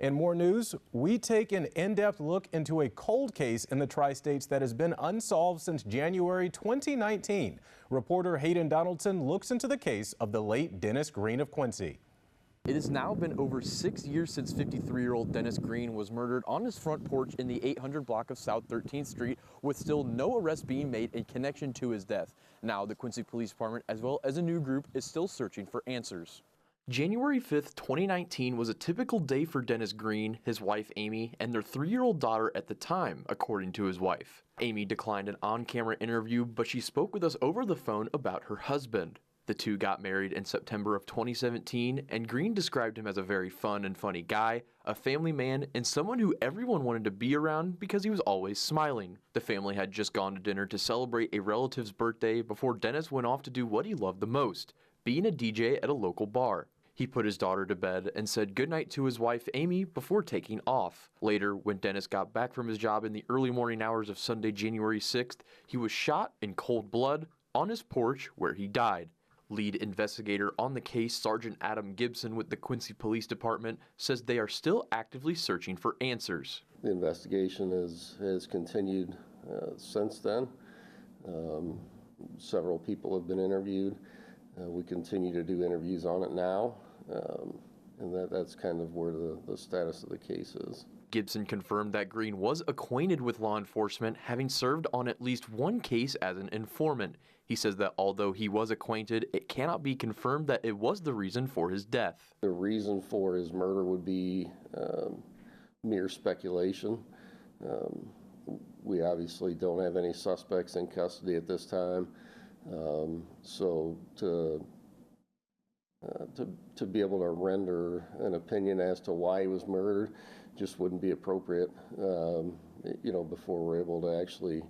In more news, we take an in-depth look into a cold case in the Tri-States that has been unsolved since January 2019. Reporter Hayden Donaldson looks into the case of the late Dennis Green of Quincy. It has now been over 6 years since 53-year-old Dennis Green was murdered on his front porch in the 800 block of South 13th Street, with still no arrest being made in connection to his death. Now, the Quincy Police Department, as well as a new group, is still searching for answers. January 5th, 2019 was a typical day for Dennis Green, his wife Amy, and their 3-year-old daughter at the time, according to his wife. Amy declined an on-camera interview, but she spoke with us over the phone about her husband. The two got married in September of 2017, and Green described him as a very fun and funny guy, a family man, and someone who everyone wanted to be around because he was always smiling. The family had just gone to dinner to celebrate a relative's birthday before Dennis went off to do what he loved the most, being a DJ at a local bar. He put his daughter to bed and said goodnight to his wife Amy before taking off. Later, when Dennis got back from his job in the early morning hours of Sunday, January 6th, he was shot in cold blood on his porch where he died. Lead investigator on the case, Sergeant Adam Gibson with the Quincy Police Department, says they are still actively searching for answers. The investigation has continued since then. Several people have been interviewed. We continue to do interviews on it now, and that's kind of where the status of the case is. Gibson confirmed that Green was acquainted with law enforcement, having served on at least one case as an informant. He says that although he was acquainted, it cannot be confirmed that it was the reason for his death. The reason for his murder would be mere speculation. We obviously don't have any suspects in custody at this time. So to be able to render an opinion as to why he was murdered just wouldn't be appropriate, before we're able to actually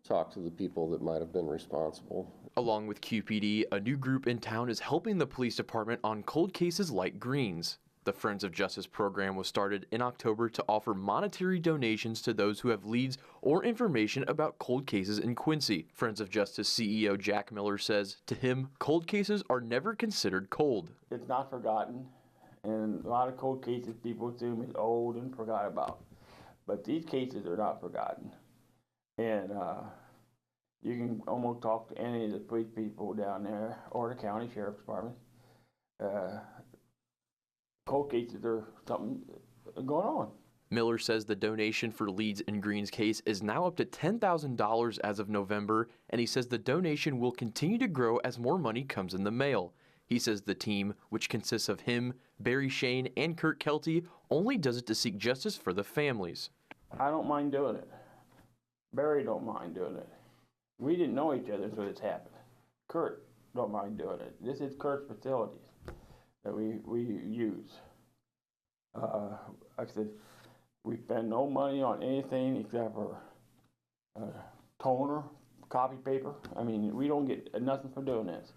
talk to the people that might have been responsible. Along with QPD, a new group in town is helping the police department on cold cases like Green's. The Friends of Justice program was started in October to offer monetary donations to those who have leads or information about cold cases in Quincy. Friends of Justice CEO Jack Miller says, to him, cold cases are never considered cold. It's not forgotten, and a lot of cold cases people assume is old and forgot about. But these cases are not forgotten. And you can almost talk to any of the police people down there or the county sheriff's department. Cold cases are something going on. Miller says the donation for leads in Green's case is now up to $10,000 as of November, and he says the donation will continue to grow as more money comes in the mail. He says the team, which consists of him, Barry Shane, and Kurt Kelty, only does it to seek justice for the families. I don't mind doing it. Barry don't mind doing it. We didn't know each other until this happened. Kurt don't mind doing it. This is Kurt's facilities that we use. Like I said, we spend no money on anything except for toner, copy paper. I mean, we don't get nothing for doing this.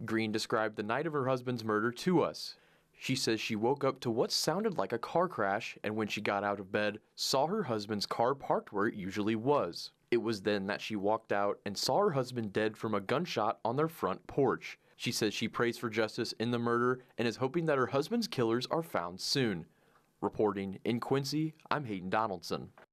Green described the night of her husband's murder to us. She says she woke up to what sounded like a car crash, and when she got out of bed, saw her husband's car parked where it usually was. It was then that she walked out and saw her husband dead from a gunshot on their front porch. She says she prays for justice in the murder and is hoping that her husband's killers are found soon. Reporting in Quincy, I'm Hayden Donaldson.